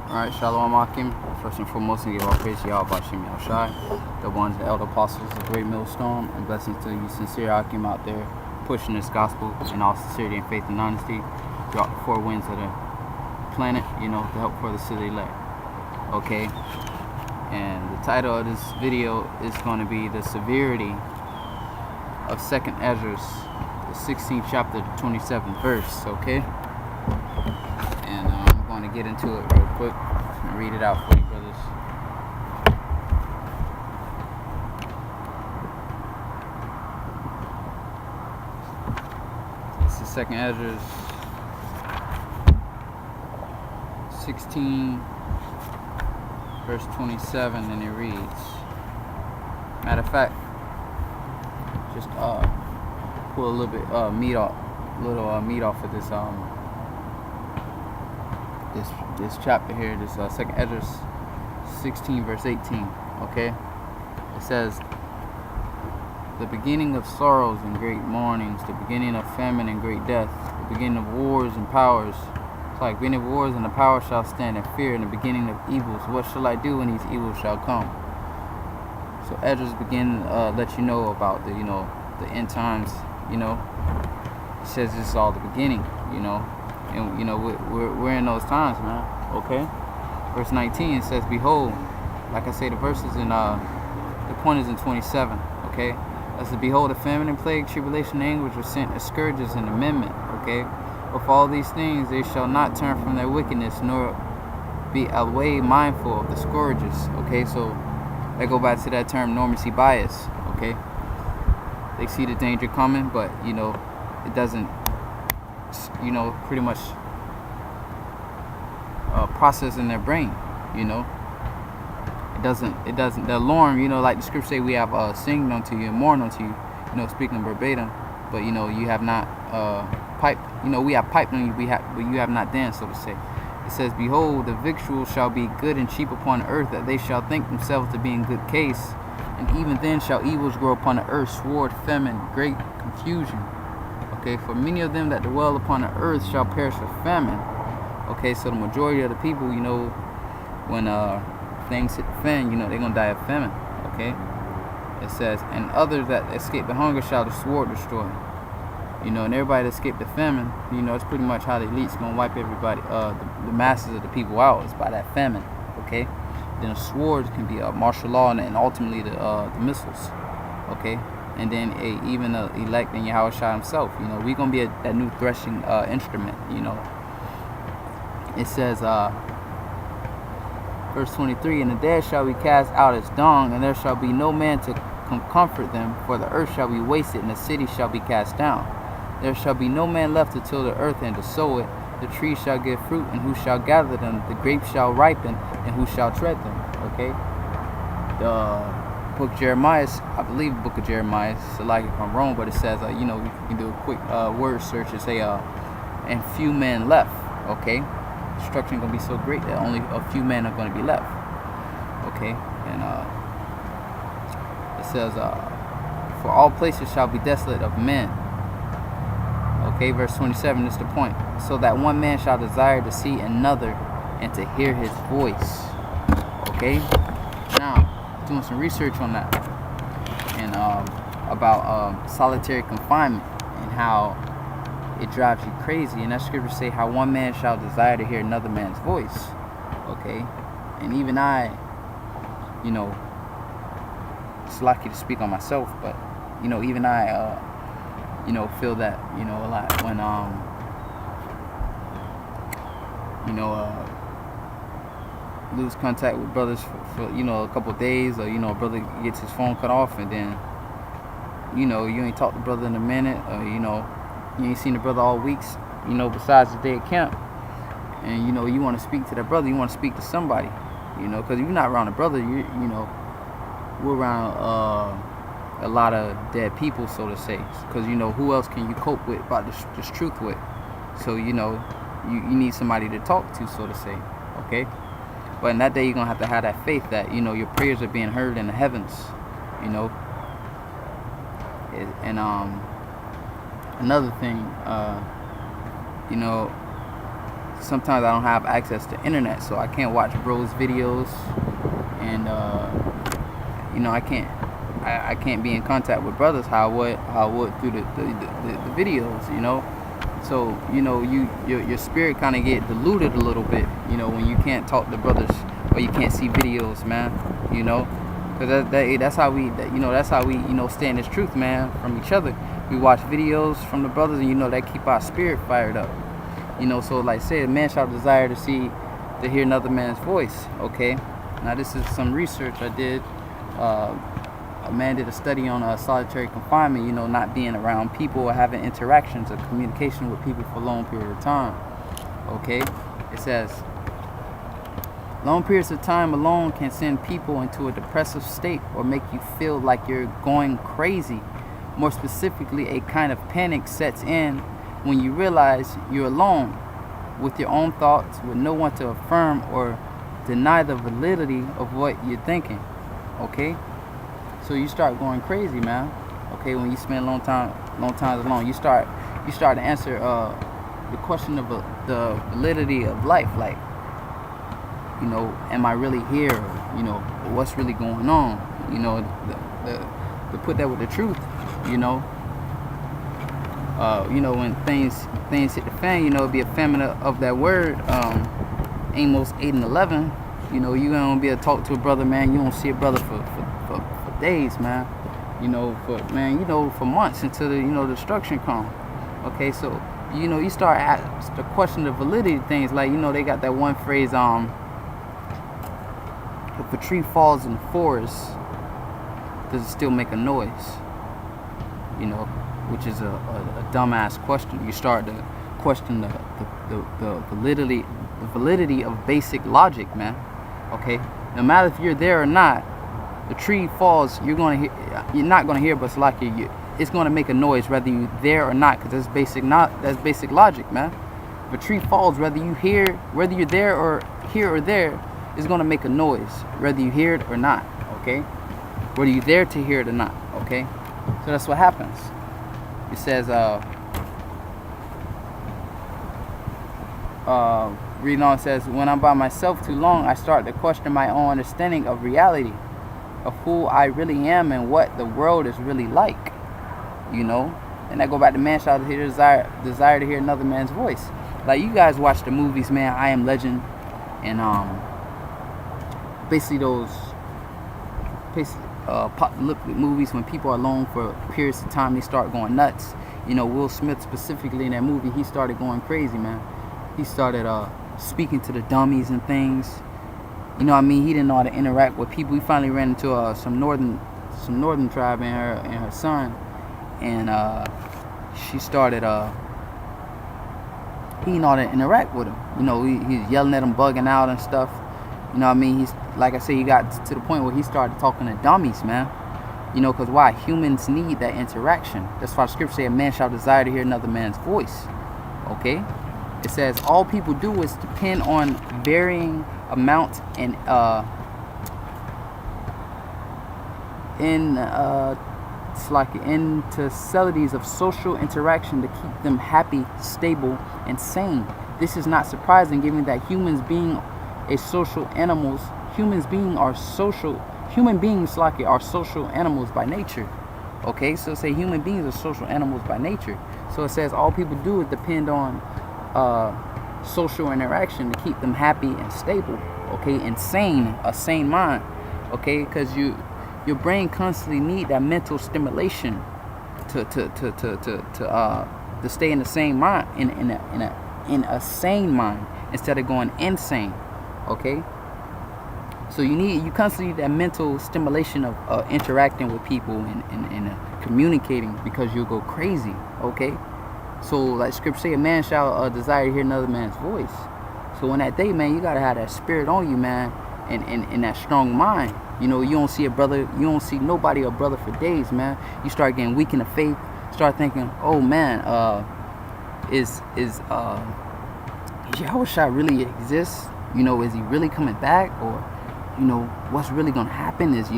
Alright, Shalom Akim. First and foremost, and give all praise to Yahweh Bashim Yahushai, the ones, the elder apostles, the great millstone, and blessings to you, sincere Akim out there, pushing this gospel in all sincerity and faith and honesty throughout the four winds of the planet, to help further the elect. Okay? And the title of this video is going to be the severity of 2esdras, the 16th chapter, the 27th verse. Okay? And I'm going to get into it real quick and read it out for you, brothers. This is 2esdras 16 verse 27, and it reads, matter of fact, just pull a little bit meat off of this chapter here, this 2esdras 16 verse 18. Okay, it says, the beginning of sorrows and great mournings, the beginning of famine and great death, the beginning of wars and powers. It's like beginning of wars, and the power shall stand in fear, and the beginning of evils. What shall I do when these evils shall come? So Esdras begin let you know about the the end times. It says this is all the beginning. And we're in those times, man. Okay. Verse 19, it says, behold, like I say, the verses in the point is in 27. Okay. As to behold, a famine and plague, tribulation and anguish were sent as scourges and amendment. Okay. But for all these things they shall not turn from their wickedness, nor be away mindful of the scourges. Okay, so they go back to that term normacy bias. Okay, they see the danger coming, but it doesn't pretty much process in their brain. It doesn't the alarm, like the scripture say, we have singed unto you and mourned unto you, speaking verbatim, but you have not piped, we have piped on you, but you have not danced, so to say. It says, behold, the victual shall be good and cheap upon the earth, that they shall think themselves to be in good case, and even then shall evils grow upon the earth, sword, famine, great confusion. Okay, for many of them that dwell upon the earth shall perish with famine. Okay, so the majority of the people, when things hit the fan, they're gonna die of famine. Okay, it says, and others that escape the hunger shall the sword destroy. And everybody that escaped the famine, it's pretty much how the elite's gonna wipe everybody, the masses of the people out, is by that famine. Okay, then the swords can be martial law, and ultimately the missiles. Okay, and then even the elect and Yahushua himself. We're gonna be that new threshing instrument. It says, verse 23, and the dead shall be cast out as dung, and there shall be no man to comfort them, for the earth shall be wasted, and the city shall be cast down. There shall be no man left to till the earth and to sow it. The trees shall give fruit, and who shall gather them? The grapes shall ripen, and who shall tread them? Okay. The book of Jeremiah, I believe the book of Jeremiah, so like if I'm wrong, but it says, you can do a quick word search and say, and few men left. Okay. Destruction gonna be so great that only a few men are gonna be left. Okay. And it says, for all places shall be desolate of men. Okay, verse 27 is the point. So that one man shall desire to see another and to hear his voice. Okay, now doing some research on that, and about solitary confinement and how it drives you crazy. And that scripture say how one man shall desire to hear another man's voice. Okay, and even I, it's lucky to speak on myself, but even I feel that a lot when lose contact with brothers for a couple of days, or a brother gets his phone cut off, and then you ain't talked to the brother in a minute, or you ain't seen the brother all weeks, besides the day at camp, and you want to speak to that brother, you want to speak to somebody, because if you're not around a brother, we're around a lot of dead people, so to say, because who else can you cope with about this truth with? So you need somebody to talk to, so to say. Okay, but in that day you're gonna have to have that faith that your prayers are being heard in the heavens. And another thing, sometimes I don't have access to internet, so I can't watch bros videos, and I can't be in contact with brothers how I would through the videos. So your spirit kind of get diluted a little bit, when you can't talk to brothers or you can't see videos, man. Because that's how we stay in this truth, man, from each other. We watch videos from the brothers, and that keep our spirit fired up. So like I said, a man shall desire to hear another man's voice. Okay, now this is some research I did. A man did a study on solitary confinement, not being around people or having interactions or communication with people for a long period of time. Okay, it says, long periods of time alone can send people into a depressive state or make you feel like you're going crazy. More specifically, a kind of panic sets in when you realize you're alone with your own thoughts, with no one to affirm or deny the validity of what you're thinking. Okay? So you start going crazy, man. Okay, when you spend long time alone, you start to answer the question of the validity of life, like, am I really here? What's really going on? To put that with the truth, when things hit the fan, it'd be a famine of that word. Amos 8:11. You're gonna be able to talk to a brother, man. You don't see a brother for days, man. For months until the destruction comes. Okay, so you start to question the validity of things. Like they got that one phrase, if a tree falls in the forest, does it still make a noise? Which is a dumbass question. You start to question the validity of basic logic, man. Okay, no matter if you're there or not, the tree falls. You're not gonna hear, but it's gonna make a noise whether you're there or not, because that's basic logic, man. If a tree falls, whether you're there or here or there, it's gonna make a noise whether you hear it or not. Okay, whether you're there to hear it or not. Okay, so that's what happens. It says, reading on, it says, when I'm by myself too long, I start to question my own understanding of reality, of who I really am and what the world is really like. And I go back to man shall desire to hear another man's voice. Like, you guys watch the movies, man, I Am Legend, and basically those apocalyptic movies when people are alone for periods of time, they start going nuts. Will Smith specifically in that movie, he started going crazy, man. He started speaking to the dummies and things. He didn't know how to interact with people. He finally ran into some northern tribe and her son, and she started he didn't know how to interact with him. He's yelling at him, bugging out and stuff. He's, like I said, he got to the point where he started talking to dummies, man. Because why? Humans need that interaction. That's why the scripture says, a man shall desire to hear another man's voice. Okay? It says, all people do is depend on varying amounts and intensalities of social interaction to keep them happy, stable, and sane. This is not surprising, given that human beings are social animals by nature. Okay, so say human beings are social animals by nature. So it says all people do is depend on social interaction to keep them happy and stable. Okay, and sane, a sane mind. Okay, because your brain constantly need that mental stimulation to stay in the same mind, in a sane mind, instead of going insane. Okay, so you constantly need that mental stimulation of interacting with people and communicating, because you'll go crazy. Okay, so like scripture say, a man shall desire to hear another man's voice. So in that day, man, you gotta have that spirit on you, man, and that strong mind. You don't see nobody or brother for days, man. You start getting weak in the faith. Start thinking, oh man, is Yahushua really exist? Is he really coming back? Or what's really gonna happen is he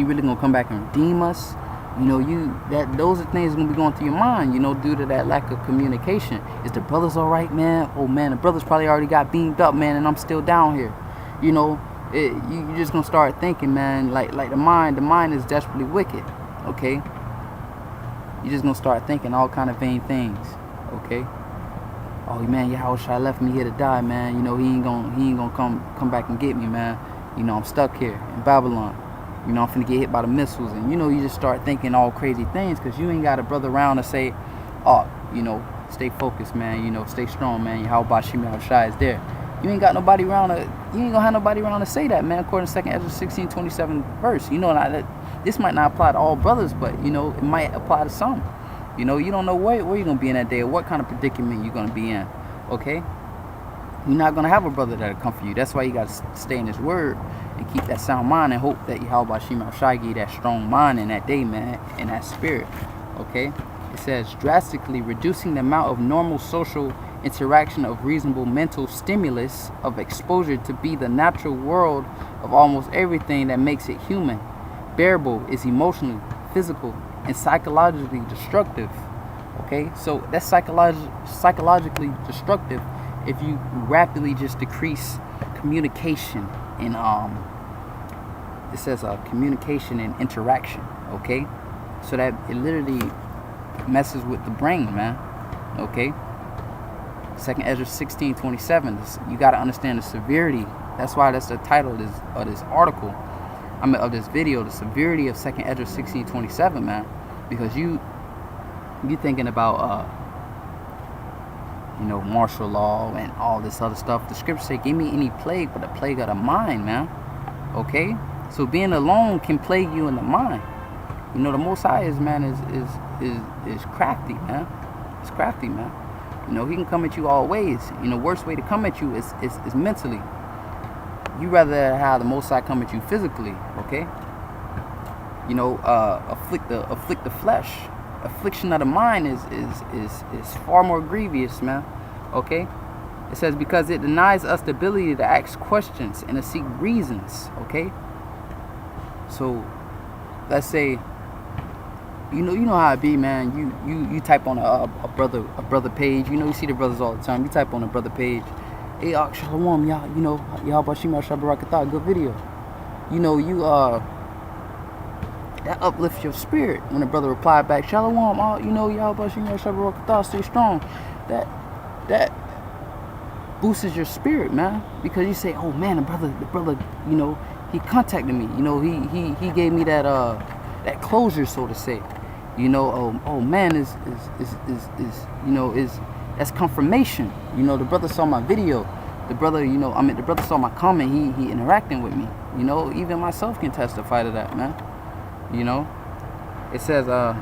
really gonna come back and redeem us? You know, those are things gonna be going through your mind, you know, due to that lack of communication. Is the brothers all right, man? Oh man, the brothers probably already got beamed up, man, and I'm still down here. You know, you just gonna start thinking, man, like the mind is desperately wicked. Okay, you just gonna start thinking all kind of vain things. Okay. Oh man, Yahushua left me here to die, man. You know, he ain't gonna come back and get me, man. You know, I'm stuck here in Babylon. You know, I'm finna get hit by the missiles. And, you know, you just start thinking all crazy things because you ain't got a brother around to say, oh, you know, stay focused, man. You know, stay strong, man. Yahweh Shem Yahushua is there. You ain't got nobody around to, you ain't gonna have nobody around to say that, man, according to 2esdras 16:27 verse. You know, this might not apply to all brothers, but, you know, it might apply to some. You know, you don't know where you're going to be in that day or what kind of predicament you're going to be in, okay? You're not going to have a brother that'll come for you. That's why you got to stay in his word and keep that sound mind and hope that Yahweh Shem Yahushua give you that strong mind in that day, man, and that spirit, okay? It says, drastically reducing the amount of normal social interaction of reasonable mental stimulus of exposure to be the natural world of almost everything that makes it human. Bearable is emotionally, physical, and psychologically destructive. Okay, so that's psychologically destructive if you rapidly just decrease communication and it says communication and interaction. Okay, so that it literally messes with the brain, man. Okay, 2esdras 16:27. You got to understand the severity. That's why that's the title of this article. I mean, of this video, the severity of 2esdras 16:27, man, because you thinking about you know, martial law and all this other stuff. The scripture say, "Give me any plague, but the plague of the mind, man." Okay, so being alone can plague you in the mind. You know, the Most High is crafty, man. It's crafty, man. You know, he can come at you all ways. You know, worst way to come at you is mentally. You rather have the Most High come at you physically, okay? You know, afflict the flesh. Affliction of the mind is far more grievous, man. Okay? It says because it denies us the ability to ask questions and to seek reasons. Okay? So let's say you know how it be, man. You type on a brother page. You know, you see the brothers all the time. You type on a brother page. Hey, Shalom, y'all. You know, y'all Bashima Shabarakatah, good video. You know, that uplifts your spirit when a brother replied back, Shalom, you know, y'all Bashima Shabarakatah, stay strong. That boosts your spirit, man, because you say, oh man, the brother, you know, he contacted me. You know, he gave me that closure, so to say. You know, oh man, is you know, that's confirmation. You know, the brother saw my video. The brother, you know, the brother saw my comment. He interacting with me. You know, even myself can testify to that, man. You know, it says to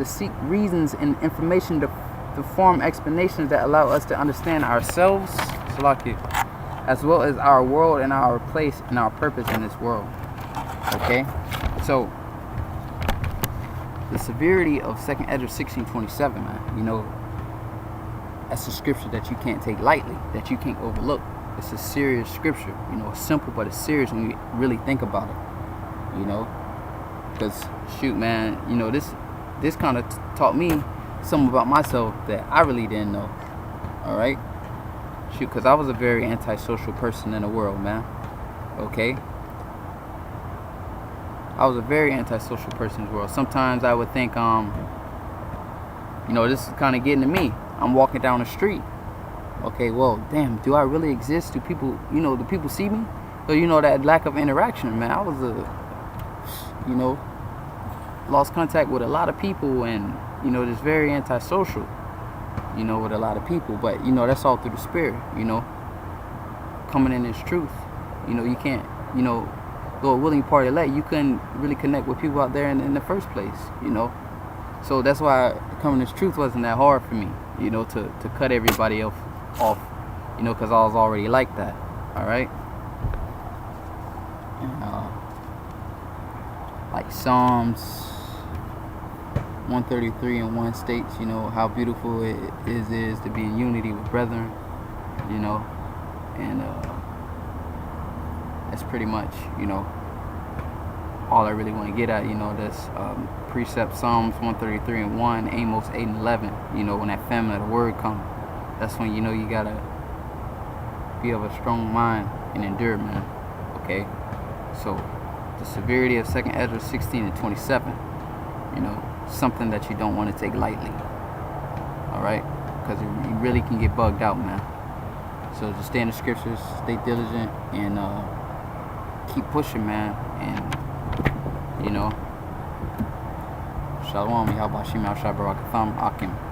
seek reasons and information to form explanations that allow us to understand ourselves, as well as our world and our place and our purpose in this world. Okay, so the severity of 2esdras 16:27, man, you know, that's a scripture that you can't take lightly, that you can't overlook. It's a serious scripture, you know. It's simple, but it's serious when you really think about it, you know. Because shoot, man, you know, this kind of taught me something about myself that I really didn't know. All right, shoot, because I was a very antisocial person in the world, man. Okay, I was a very antisocial person in the world. Sometimes I would think, you know, this is kind of getting to me. I'm walking down the street. Okay, well, damn, do I really exist? Do people, you know, do people see me? So, you know, that lack of interaction, man. I was you know, lost contact with a lot of people and, you know, just very antisocial, you know, with a lot of people. But, you know, that's all through the spirit, you know, coming in this truth. You know, you can't, you know, though a willing party elect, you couldn't really connect with people out there in the first place, you know. So that's why coming this truth wasn't that hard for me, you know, to cut everybody else off, you know, because I was already like that. All right. Like Psalms 133:1 states, you know, how beautiful it is to be in unity with brethren, you know, and that's pretty much, you know, all I really want to get at. You know, this precept, Psalms 133 and 1, Amos 8 and 11. You know, when that famine of the word comes, that's when you know you gotta be of a strong mind and endure, man. Okay, so the severity of 2esdras 16 and 27. You know, something that you don't want to take lightly. All right, because you really can get bugged out, man. So just stay in the scriptures, stay diligent, and keep pushing, man. And you know, Shalom, Yahweh Shim Al Shabarakatham Akim.